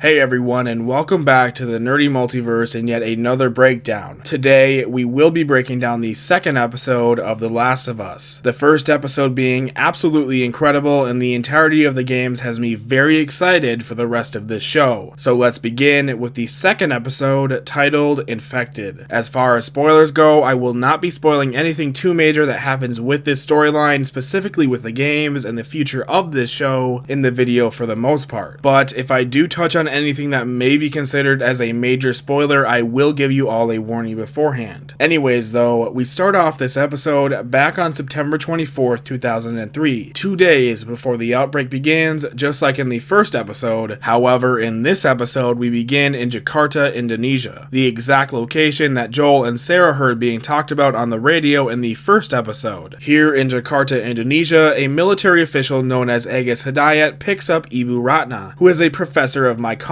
Hey everyone, and welcome back to the Nerdy Multiverse and yet another breakdown. Today, we will be breaking down the second episode of The Last of Us. The first episode being absolutely incredible, and the entirety of the games has me very excited for the rest of this show. So let's begin with the second episode, titled Infected. As far as spoilers go, I will not be spoiling anything too major that happens with this storyline, specifically with the games and the future of this show in the video for the most part. But if I do touch on anything that may be considered as a major spoiler, I will give you all a warning beforehand. Anyways though, we start off this episode back on September 24th, 2003, 2 days before the outbreak begins, just like in the first episode. However, in this episode, we begin in Jakarta, Indonesia, the exact location that Joel and Sarah heard being talked about on the radio in the first episode. Here in Jakarta, Indonesia, a military official known as Agus Hidayat picks up Ibu Ratna, who is a professor of mycology.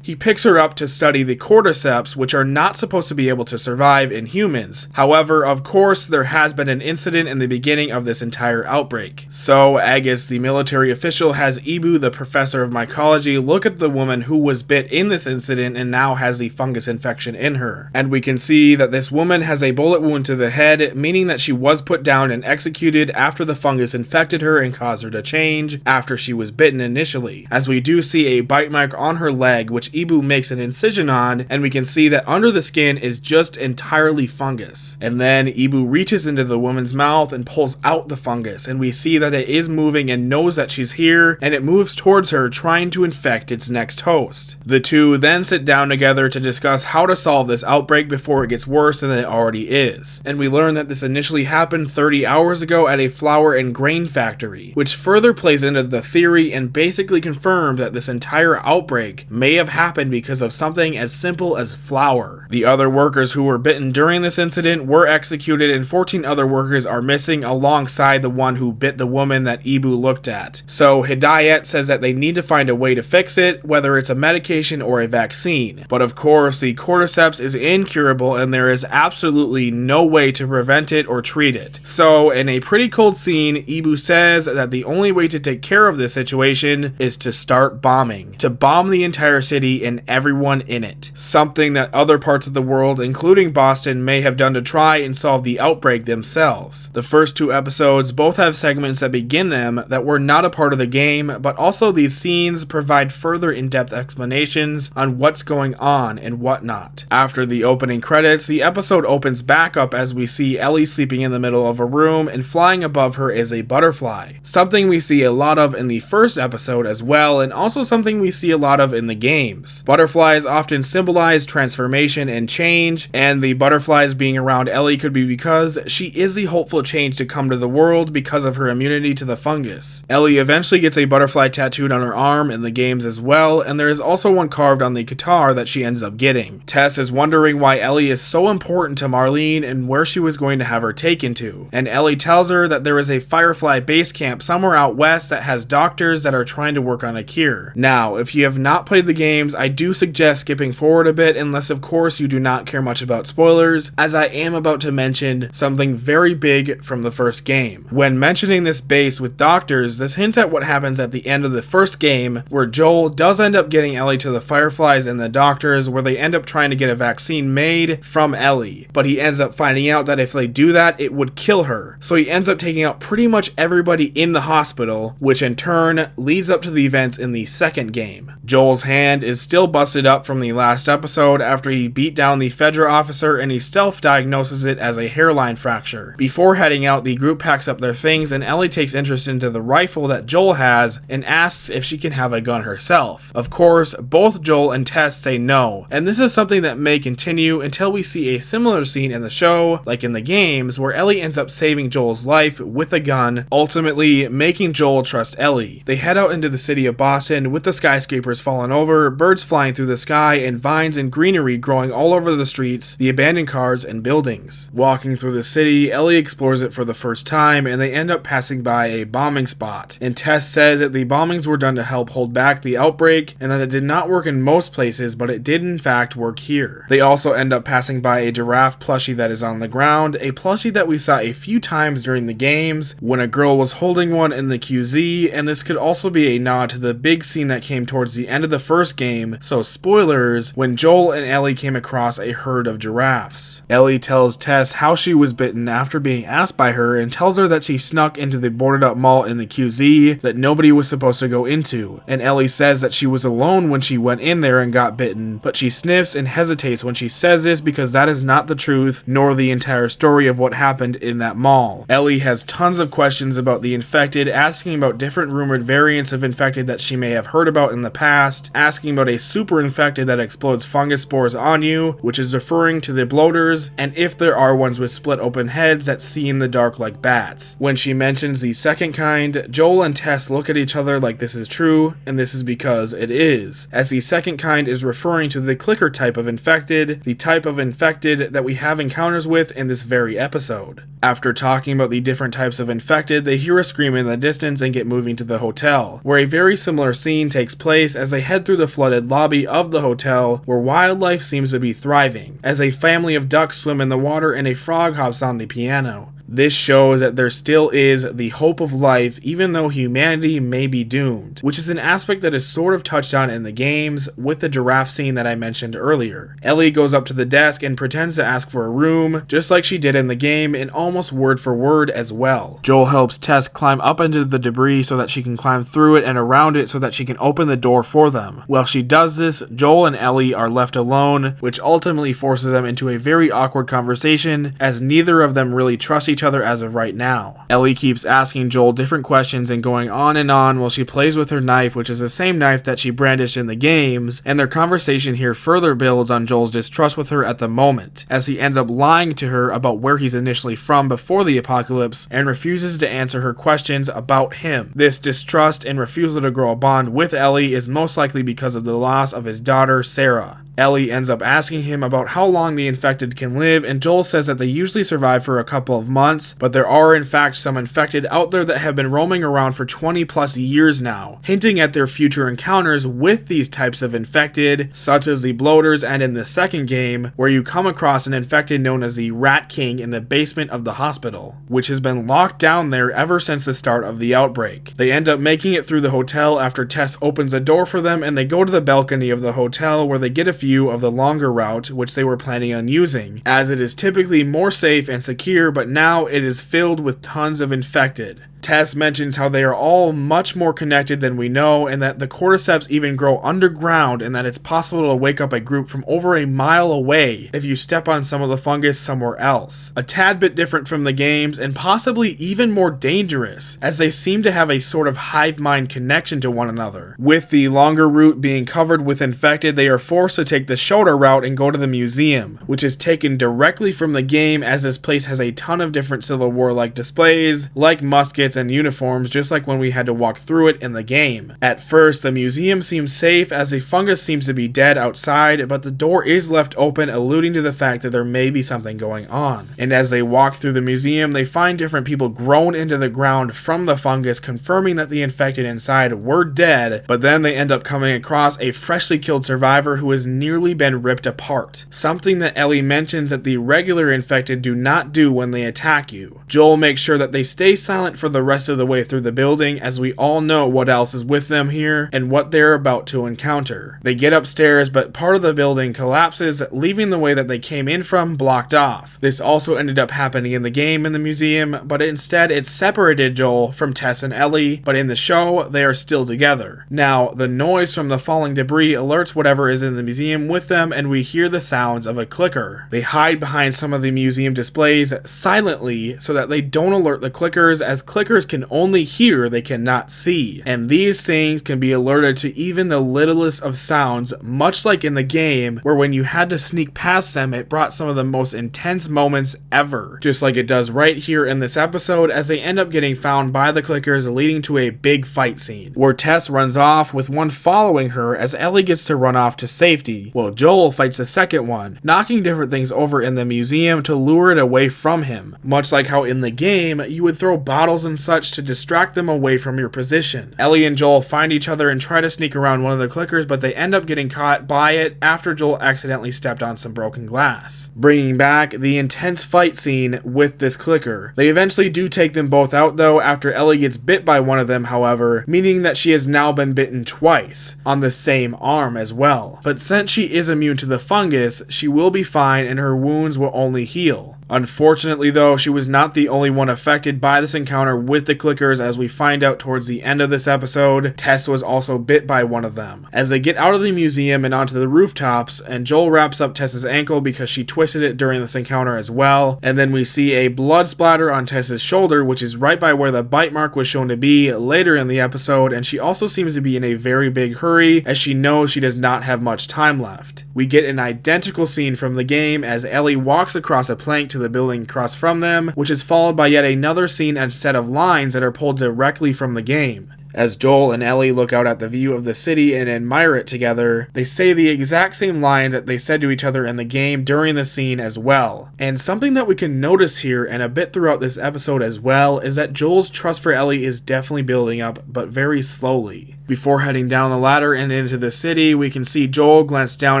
He picks her up to study the cordyceps, which are not supposed to be able to survive in humans. However, of course, there has been an incident in the beginning of this entire outbreak. So, Agus, the military official, has Ibu, the professor of mycology, look at the woman who was bit in this incident and now has the fungus infection in her. And we can see that this woman has a bullet wound to the head, meaning that she was put down and executed after the fungus infected her and caused her to change after she was bitten initially. As we do see a bite mark on her leg, which Ibu makes an incision on, and we can see that under the skin is just entirely fungus. And then Ibu reaches into the woman's mouth and pulls out the fungus, and we see that it is moving and knows that she's here, and it moves towards her, trying to infect its next host. The two then sit down together to discuss how to solve this outbreak before it gets worse than it already is. And we learn that this initially happened 30 hours ago at a flour and grain factory, which further plays into the theory and basically confirms that this entire outbreak may have happened because of something as simple as flour. The other workers who were bitten during this incident were executed, and 14 other workers are missing alongside the one who bit the woman that Ibu looked at. So Hidayat says that they need to find a way to fix it, whether it's a medication or a vaccine. But of course, the cordyceps is incurable and there is absolutely no way to prevent it or treat it. So in a pretty cold scene, Ibu says that the only way to take care of this situation is to start bombing. To bomb the entire city and everyone in it. Something that other parts of the world, including Boston, may have done to try and solve the outbreak themselves. The first two episodes both have segments that begin them that were not a part of the game, but also these scenes provide further in-depth explanations on what's going on and whatnot. After the opening credits, the episode opens back up as we see Ellie sleeping in the middle of a room, and flying above her is a butterfly. Something we see a lot of in the first episode as well, and also something we see a lot of in the games. Butterflies often symbolize transformation and change, and the butterflies being around Ellie could be because she is the hopeful change to come to the world because of her immunity to the fungus. Ellie eventually gets a butterfly tattooed on her arm in the games as well, and there is also one carved on the guitar that she ends up getting. Tess is wondering why Ellie is so important to Marlene and where she was going to have her taken to, and Ellie tells her that there is a Firefly base camp somewhere out west that has doctors that are trying to work on a cure. Now, if you have not played the games, I do suggest skipping forward a bit, unless of course you do not care much about spoilers, as I am about to mention something very big from the first game. When mentioning this base with doctors, this hints at what happens at the end of the first game, where Joel does end up getting Ellie to the Fireflies and the doctors, where they end up trying to get a vaccine made from Ellie, but he ends up finding out that if they do that, it would kill her. So he ends up taking out pretty much everybody in the hospital, which in turn leads up to the events in the second game. Joel's hand is still busted up from the last episode after he beat down the Fedra officer, and he stealth diagnoses it as a hairline fracture. Before heading out, the group packs up their things, and Ellie takes interest into the rifle that Joel has and asks if she can have a gun herself. Of course, both Joel and Tess say no, and this is something that may continue until we see a similar scene in the show, like in the games, where Ellie ends up saving Joel's life with a gun, ultimately making Joel trust Ellie. They head out into the city of Boston with the skyscrapers fallen over, birds flying through the sky, and vines and greenery growing all over the streets, the abandoned cars, and buildings. Walking through the city, Ellie explores it for the first time, and they end up passing by a bombing spot. And Tess says that the bombings were done to help hold back the outbreak, and that it did not work in most places, but it did in fact work here. They also end up passing by a giraffe plushie that is on the ground, a plushie that we saw a few times during the games, when a girl was holding one in the QZ, and this could also be a nod to the big scene that came towards the end end of the first game, so spoilers, when Joel and Ellie came across a herd of giraffes. Ellie tells Tess how she was bitten after being asked by her and tells her that she snuck into the boarded up mall in the QZ that nobody was supposed to go into, and Ellie says that she was alone when she went in there and got bitten, but she sniffs and hesitates when she says this because that is not the truth nor the entire story of what happened in that mall. Ellie has tons of questions about the infected, asking about different rumored variants of infected that she may have heard about in the past, asking about a super infected that explodes fungus spores on you, which is referring to the bloaters, and if there are ones with split open heads that see in the dark like bats. When she mentions the second kind, Joel and Tess look at each other like this is true, and this is because it is, as the second kind is referring to the clicker type of infected, the type of infected that we have encounters with in this very episode. After talking about the different types of infected, they hear a scream in the distance and get moving to the hotel, where a very similar scene takes place as they head through the flooded lobby of the hotel, where wildlife seems to be thriving, as a family of ducks swim in the water and a frog hops on the piano. This shows that there still is the hope of life even though humanity may be doomed, which is an aspect that is sort of touched on in the games with the giraffe scene that I mentioned earlier. Ellie goes up to the desk and pretends to ask for a room, just like she did in the game and almost word for word as well. Joel helps Tess climb up into the debris so that she can climb through it and around it so that she can open the door for them. While she does this, Joel and Ellie are left alone, which ultimately forces them into a very awkward conversation as neither of them really trust each other as of right now. Ellie keeps asking Joel different questions and going on and on while she plays with her knife, which is the same knife that she brandished in the games, and their conversation here further builds on Joel's distrust with her at the moment, as he ends up lying to her about where he's initially from before the apocalypse and refuses to answer her questions about him. This distrust and refusal to grow a bond with Ellie is most likely because of the loss of his daughter, Sarah. Ellie ends up asking him about how long the infected can live, and Joel says that they usually survive for a couple of months, but there are in fact some infected out there that have been roaming around for 20 plus years now, hinting at their future encounters with these types of infected, such as the bloaters, and in the second game, where you come across an infected known as the Rat King in the basement of the hospital, which has been locked down there ever since the start of the outbreak. They end up making it through the hotel after Tess opens a door for them, and they go to the balcony of the hotel where they get a view of the longer route which they were planning on using, as it is typically more safe and secure, but now it is filled with tons of infected. Tess mentions how they are all much more connected than we know, and that the cordyceps even grow underground, and that it's possible to wake up a group from over a mile away if you step on some of the fungus somewhere else. A tad bit different from the games, and possibly even more dangerous, as they seem to have a sort of hive mind connection to one another. With the longer route being covered with infected, they are forced to take the shorter route and go to the museum, which is taken directly from the game, as this place has a ton of different Civil War-like displays, like muskets and uniforms, just like when we had to walk through it in the game. At first, the museum seems safe as the fungus seems to be dead outside, but the door is left open, alluding to the fact that there may be something going on. And as they walk through the museum, they find different people grown into the ground from the fungus, confirming that the infected inside were dead, but then they end up coming across a freshly killed survivor who has nearly been ripped apart, something that Ellie mentions that the regular infected do not do when they attack you. Joel makes sure that they stay silent for the rest of the way through the building, as we all know what else is with them here and what they're about to encounter. They get upstairs, but part of the building collapses, leaving the way that they came in from blocked off. This also ended up happening in the game in the museum, but instead it separated Joel from Tess and Ellie, but in the show they are still together. Now, the noise from the falling debris alerts whatever is in the museum with them, and we hear the sounds of a clicker. They hide behind some of the museum displays silently so that they don't alert the clickers, as clickers can only hear, they cannot see. And these things can be alerted to even the littlest of sounds, much like in the game, where when you had to sneak past them, it brought some of the most intense moments ever. Just like it does right here in this episode, as they end up getting found by the clickers, leading to a big fight scene, where Tess runs off with one following her as Ellie gets to run off to safety, while Joel fights the second one, knocking different things over in the museum to lure it away from him. Much like how in the game, you would throw bottles and such to distract them away from your position. Ellie and Joel find each other and try to sneak around one of the clickers, but they end up getting caught by it after Joel accidentally stepped on some broken glass, bringing back the intense fight scene with this clicker. They eventually do take them both out though after Ellie gets bit by one of them, however, meaning that she has now been bitten twice, on the same arm as well. But since she is immune to the fungus, she will be fine and her wounds will only heal. Unfortunately though, she was not the only one affected by this encounter with the clickers, as we find out towards the end of this episode. Tess was also bit by one of them. As they get out of the museum and onto the rooftops, and Joel wraps up Tess's ankle because she twisted it during this encounter as well, and then we see a blood splatter on Tess's shoulder, which is right by where the bite mark was shown to be later in the episode, and she also seems to be in a very big hurry as she knows she does not have much time left. We get an identical scene from the game as Ellie walks across a plank to the building across from them, which is followed by yet another scene and set of lines that are pulled directly from the game. As Joel and Ellie look out at the view of the city and admire it together, they say the exact same lines that they said to each other in the game during the scene as well. And something that we can notice here and a bit throughout this episode as well is that Joel's trust for Ellie is definitely building up, but very slowly. Before heading down the ladder and into the city, we can see Joel glance down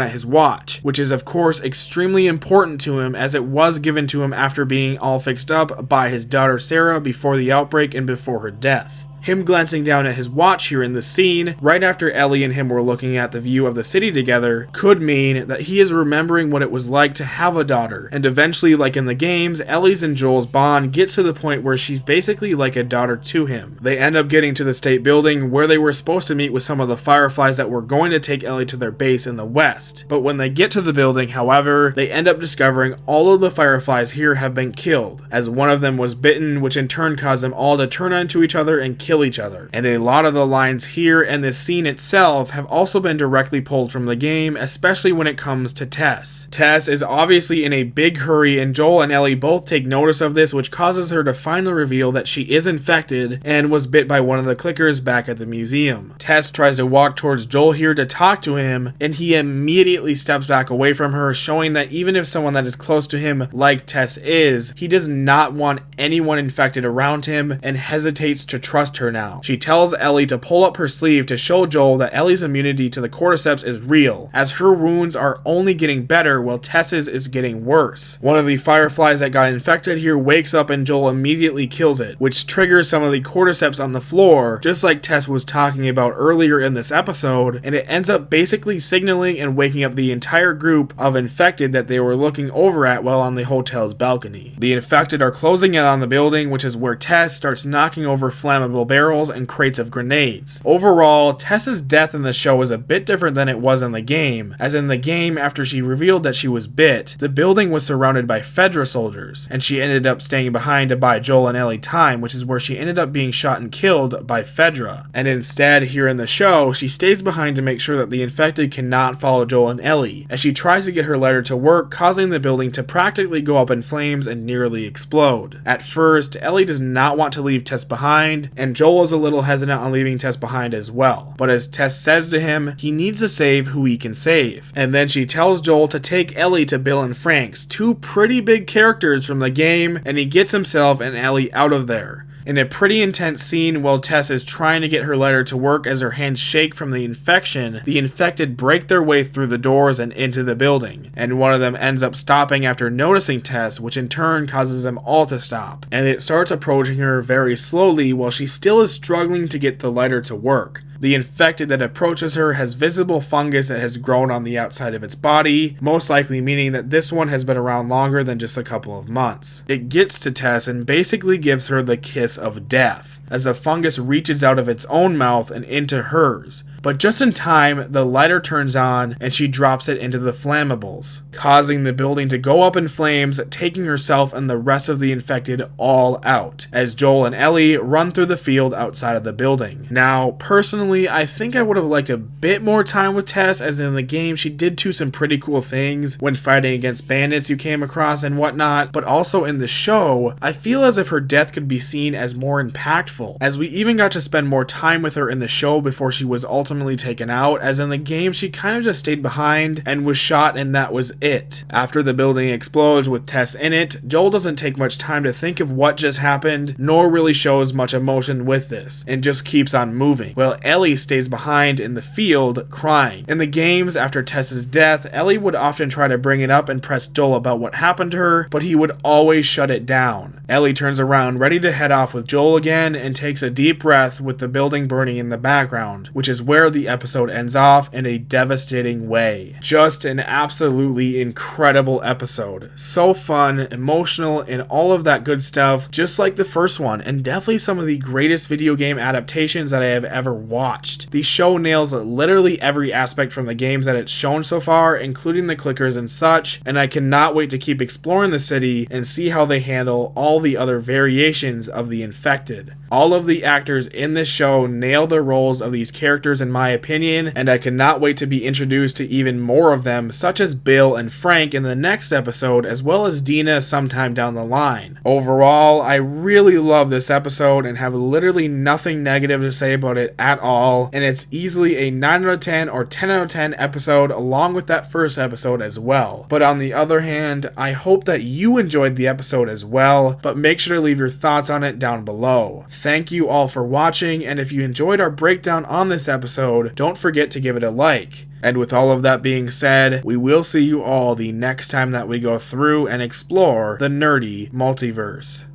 at his watch, which is of course extremely important to him as it was given to him after being all fixed up by his daughter Sarah before the outbreak and before her death. Him glancing down at his watch here in the scene, right after Ellie and him were looking at the view of the city together, could mean that he is remembering what it was like to have a daughter, and eventually, like in the games, Ellie's and Joel's bond gets to the point where she's basically like a daughter to him. They end up getting to the state building where they were supposed to meet with some of the Fireflies that were going to take Ellie to their base in the west. But when they get to the building, however, they end up discovering all of the Fireflies here have been killed, as one of them was bitten, which in turn caused them all to turn onto each other and kill each other. And a lot of the lines here and this scene itself have also been directly pulled from the game, especially when it comes to Tess. Tess is obviously in a big hurry, and Joel and Ellie both take notice of this, which causes her to finally reveal that she is infected and was bit by one of the clickers back at the museum. Tess tries to walk towards Joel here to talk to him, and he immediately steps back away from her, showing that even if someone that is close to him like Tess is, he does not want anyone infected around him and hesitates to trust her now. She tells Ellie to pull up her sleeve to show Joel that Ellie's immunity to the cordyceps is real, as her wounds are only getting better while Tess's is getting worse. One of the Fireflies that got infected here wakes up and Joel immediately kills it, which triggers some of the cordyceps on the floor, just like Tess was talking about earlier in this episode, and it ends up basically signaling and waking up the entire group of infected that they were looking over at while on the hotel's balcony. The infected are closing in on the building, which is where Tess starts knocking over flammable barrels and crates of grenades. Overall, Tess's death in the show is a bit different than it was in the game, as in the game, after she revealed that she was bit, the building was surrounded by Fedra soldiers, and she ended up staying behind to buy Joel and Ellie time, which is where she ended up being shot and killed by Fedra. And instead, here in the show, she stays behind to make sure that the infected cannot follow Joel and Ellie, as she tries to get her letter to work, causing the building to practically go up in flames and nearly explode. At first, Ellie does not want to leave Tess behind, and Joel is a little hesitant on leaving Tess behind as well. But as Tess says to him, he needs to save who he can save. And then she tells Joel to take Ellie to Bill and Frank's, two pretty big characters from the game, and he gets himself and Ellie out of there. In a pretty intense scene while Tess is trying to get her letter to work as her hands shake from the infection, the infected break their way through the doors and into the building, and one of them ends up stopping after noticing Tess, which in turn causes them all to stop, and it starts approaching her very slowly while she still is struggling to get the letter to work. The infected that approaches her has visible fungus that has grown on the outside of its body, most likely meaning that this one has been around longer than just a couple of months. It gets to Tess and basically gives her the kiss of death, as the fungus reaches out of its own mouth and into hers. But just in time, the lighter turns on and she drops it into the flammables, causing the building to go up in flames, taking herself and the rest of the infected all out, as Joel and Ellie run through the field outside of the building. Now, personally, I think I would have liked a bit more time with Tess, as in the game she did do some pretty cool things when fighting against bandits you came across and whatnot, but also in the show, I feel as if her death could be seen as more impactful, beautiful, as we even got to spend more time with her in the show before she was ultimately taken out, as in the game she kind of just stayed behind and was shot and that was it. After the building explodes with Tess in it, Joel doesn't take much time to think of what just happened, nor really shows much emotion with this, and just keeps on moving, while Ellie stays behind in the field crying. In the games, after Tess's death, Ellie would often try to bring it up and press Joel about what happened to her, but he would always shut it down. Ellie turns around ready to head off with Joel again and takes a deep breath with the building burning in the background, which is where the episode ends off in a devastating way. Just an absolutely incredible episode. So fun, emotional, and all of that good stuff, just like the first one, and definitely some of the greatest video game adaptations that I have ever watched. The show nails literally every aspect from the games that it's shown so far, including the clickers and such, and I cannot wait to keep exploring the city and see how they handle all the other variations of the infected. All of the actors in this show nail their roles of these characters in my opinion, and I cannot wait to be introduced to even more of them, such as Bill and Frank in the next episode, as well as Dina sometime down the line. Overall, I really love this episode and have literally nothing negative to say about it at all, and it's easily a 9 out of 10 or 10 out of 10 episode along with that first episode as well. But on the other hand, I hope that you enjoyed the episode as well, but make sure to leave your thoughts on it down below. Thank you all for watching, and if you enjoyed our breakdown on this episode, don't forget to give it a like. And with all of that being said, we will see you all the next time that we go through and explore the Nerdy Multiverse.